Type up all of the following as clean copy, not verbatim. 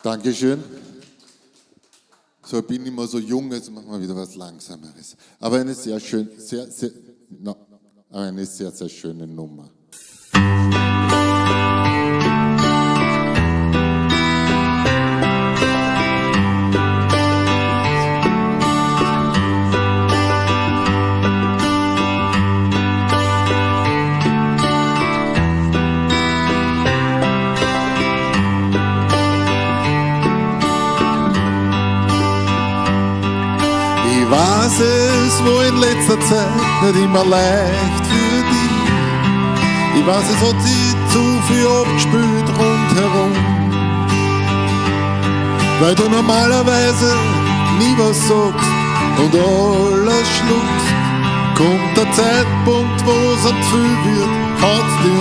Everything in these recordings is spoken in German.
Dankeschön. So, ich bin immer so jung, jetzt machen wir wieder was Langsameres. Aber eine sehr schöne Nummer. Ich weiß, es war in letzter Zeit nicht immer leicht für dich. Ich weiß, es hat sich zu viel abgespielt rundherum. Weil du normalerweise nie was sagst und alles schluckst. Kommt der Zeitpunkt, wo es am zu viel wird, haut's dich um.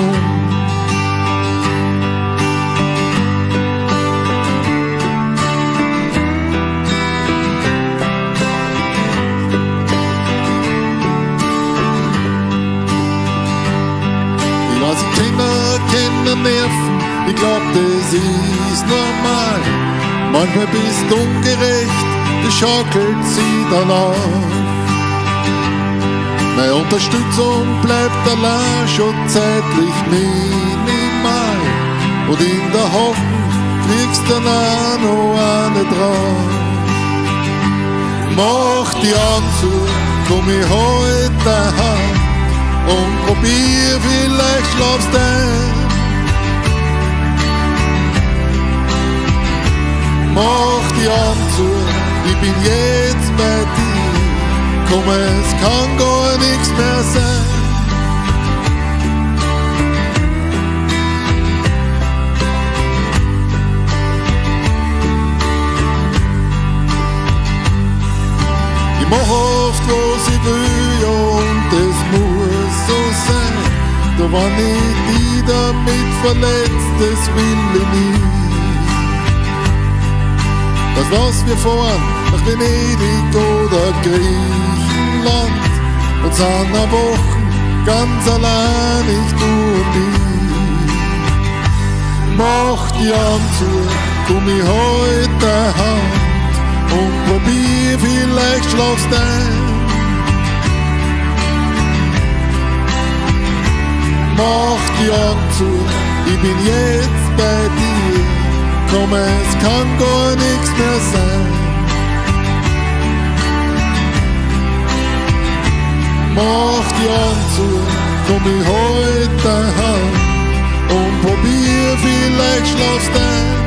Nerven, ich glaub, das ist normal. Manchmal bist du ungerecht, das schaukelt sie dann auf. Meine Unterstützung bleibt allein schon zeitlich minimal. Und in der Hoffnung kriegst du dann auch noch eine drauf. Mach die Augen zu, komm ich halt deine Hand und probier, vielleicht schlafst du ein. Mach die Augen zu, ich bin jetzt bei dir. Komm, es kann gar nichts mehr sein. Ich mach oft, was ich will, ja, und es muss so sein. Doch wenn ich dich damit verletzt, das will ich nicht. Das was wir fahren nach Venedig oder Griechenland und sind eine Woche ganz allein, ich du und ich. Mach die Augen zu, komm ich halt deine Hand und probier, vielleicht schlafst du ein. Mach die Augen zu, ich bin jetzt bei dir. Komm, es kann gar nichts mehr sein. Mach die Augen zu, komm ich halt deine Hand und probier, vielleicht schlafst du ein.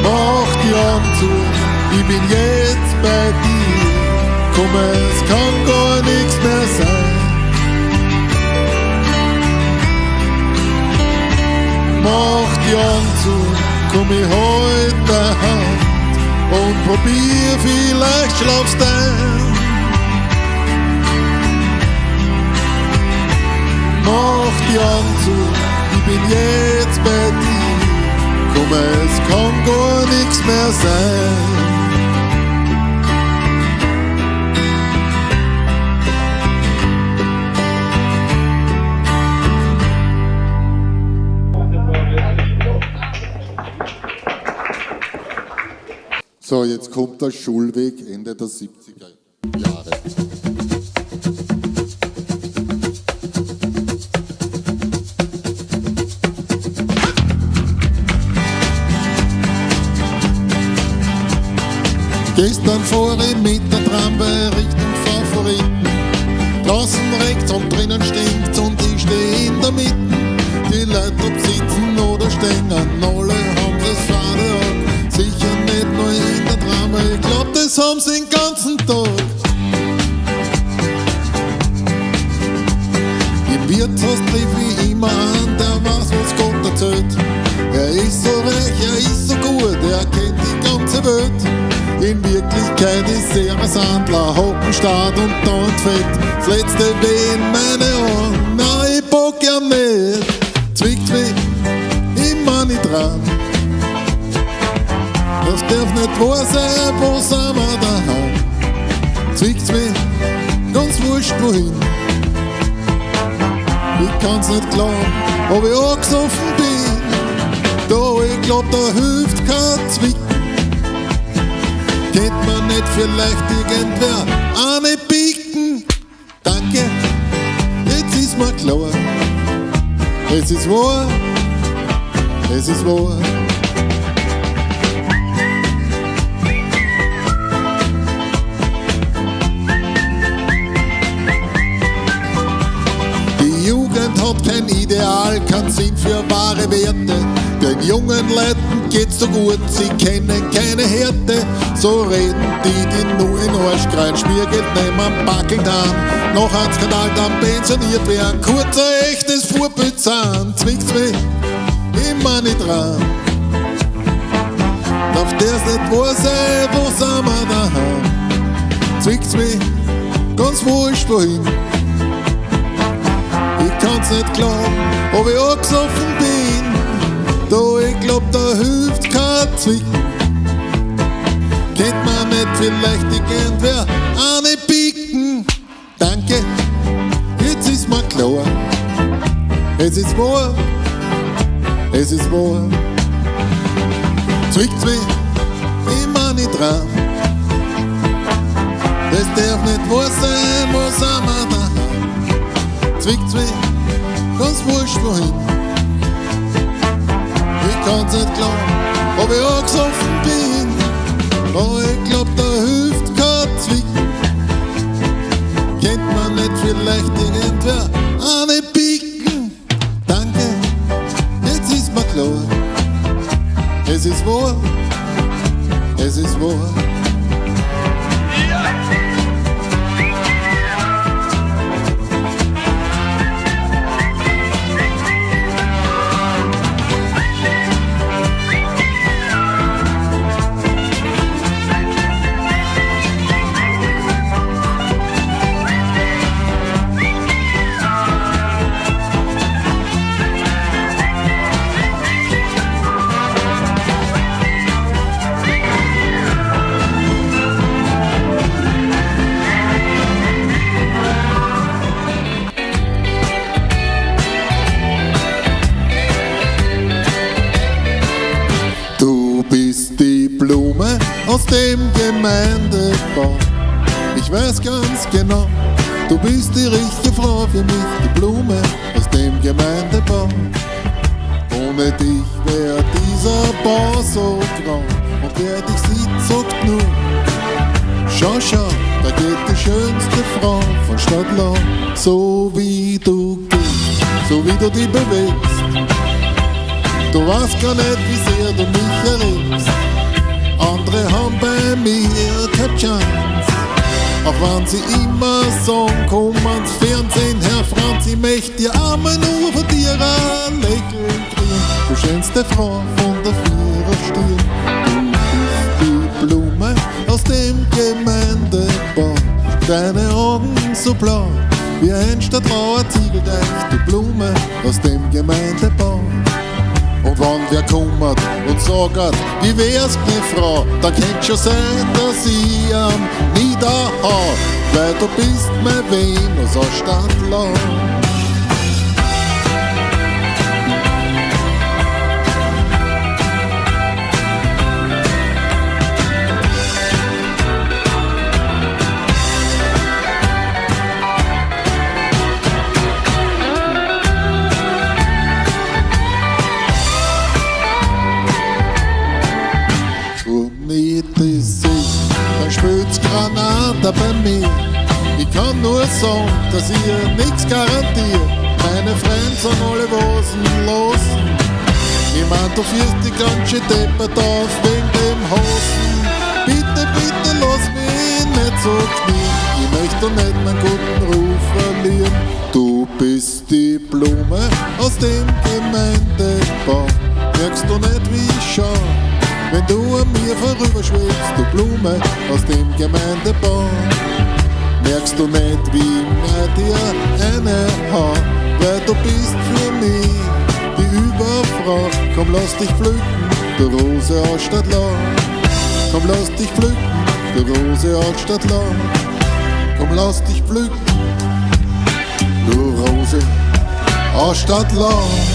Mach die Augen zu, ich bin jetzt bei dir. Komm, es kann gar nichts mehr sein. Mach die Augen zu, komm ich halt deine Hand und probier, vielleicht schlafst du ein. Mach die Augen zu, ich bin jetzt bei dir. Komm, es kann gar nichts mehr sein. So, jetzt kommt der Schulweg Ende der 70er Jahre. Gestern fuhr ich mit der Tramway Richtung Favoriten. Draußen rechts und drinnen stinkt's und ich steh in der Mitte. Die Leute ob sitzen oder stehen, alle haben das Fahrrad. Sicher nicht nur in der Drama, ich glaub, das haben sie den ganzen Tag. Im Wirtshaus triff ich immer an, der weiß, was Gott erzählt. Er ist so reich, er ist so gut, er kennt die ganze Welt. In Wirklichkeit ist er ein Sandler, Hockenstaat und da entfällt das letzte weh in meine Ohren. Nein, ich bock ja nicht, zwickt mich immer nicht dran. Das darf nicht wahr sein, wo sind wir daheim? Zwickt's mich ganz wurscht wohin. Ich kann's nicht glauben, ob ich angesoffen bin. Da, ich glaub, da hilft kein Zwicken. Kennt man nicht vielleicht irgendwer eine bieten? Danke, jetzt ist mir klar. Es ist wahr, es ist wahr. Die Jugend hat kein Ideal, keinen Sinn für wahre Werte. Den jungen Leuten geht's so gut, sie kennen keine Härte. So reden die nur in Arsch kreien, Schmiergeld nehmen, Buckingham. Noch ein Skandal, dann pensioniert werden. Kurz ein echtes Vorbild sein, zwingt's mich immer nicht dran. Darf das nicht wahr sein, wo sind wir daheim? Zwingt's mich ganz wurscht wohin. Ich kann's nicht glauben, ob ich angesoffen bin. Da, ich glaub, da hilft kein Zwicken. Kennt man nicht vielleicht irgendwer eine bieten? Danke, jetzt ist mir klar. Es ist wahr, es ist wahr. Zwickt's mich immer nicht dran. Das darf nicht wahr sein, wo sind wir daheim? Zwickt's mich ganz wurscht wohin. Ich kann's nicht glauben, ob ich angesoffen bin. Oh, ich glaub, da hilft kein Zwicken. Kennt man nicht vielleicht irgendwer eine bieten? Danke, jetzt ist mir klar. Es ist wahr, es ist wahr. Blume aus dem Gemeindebau. Ich weiß ganz genau, du bist die richtige Frau für mich, die Blume aus dem Gemeindebau. Ohne dich wär dieser Bau so grau und wer dich sieht, sagt nur: Schau, schau, da geht die schönste Frau von Stadtlau. So wie du gehst, so wie du dich bewegst, du weißt gar nicht, wie sehr du mich erregst. Andere haben bei mir keine Chance, auch wenn sie immer sagen, komm ans Fernsehen, Herr Franz, ich möchte dir einmal nur von dir ein Lächeln kriegen. Du schönste Frau von der Viererstirn, du bist die Blume aus dem Gemeindebau. Deine Augen so blau wie ein stadtlauer Ziegeldeich, die Blume aus dem Gemeindebau. Und wenn wer kommt und sagt, wie wär's, meine Frau, dann könnt schon sein, dass ich niederhau, weil du bist mein Venus aus Stadtlau. Dann spielt's Granada bei mir. Ich kann nur sagen, dass ihr nix garantiert. Meine Freunde sind alle wasenlos. Ich mein, du führst die ganz schön deppert auf wegen dem Hosen. Bitte, bitte lass mich nicht so knien. Ich möchte nicht meinen guten Ruf verlieren. Du bist die Blume aus dem Gemeindebau. Merkst du nicht, wie ich schau, wenn du an mir vorüberschwebst, du Blume aus dem Gemeindebau? Merkst du nicht, wie mir dir eine hau, weil du bist für mich die Überfrau. Komm, lass dich pflücken, du Rose aus Stadtlau. Komm, lass dich pflücken, du Rose aus Stadtlau. Komm, lass dich pflücken, du Rose anstatt Land.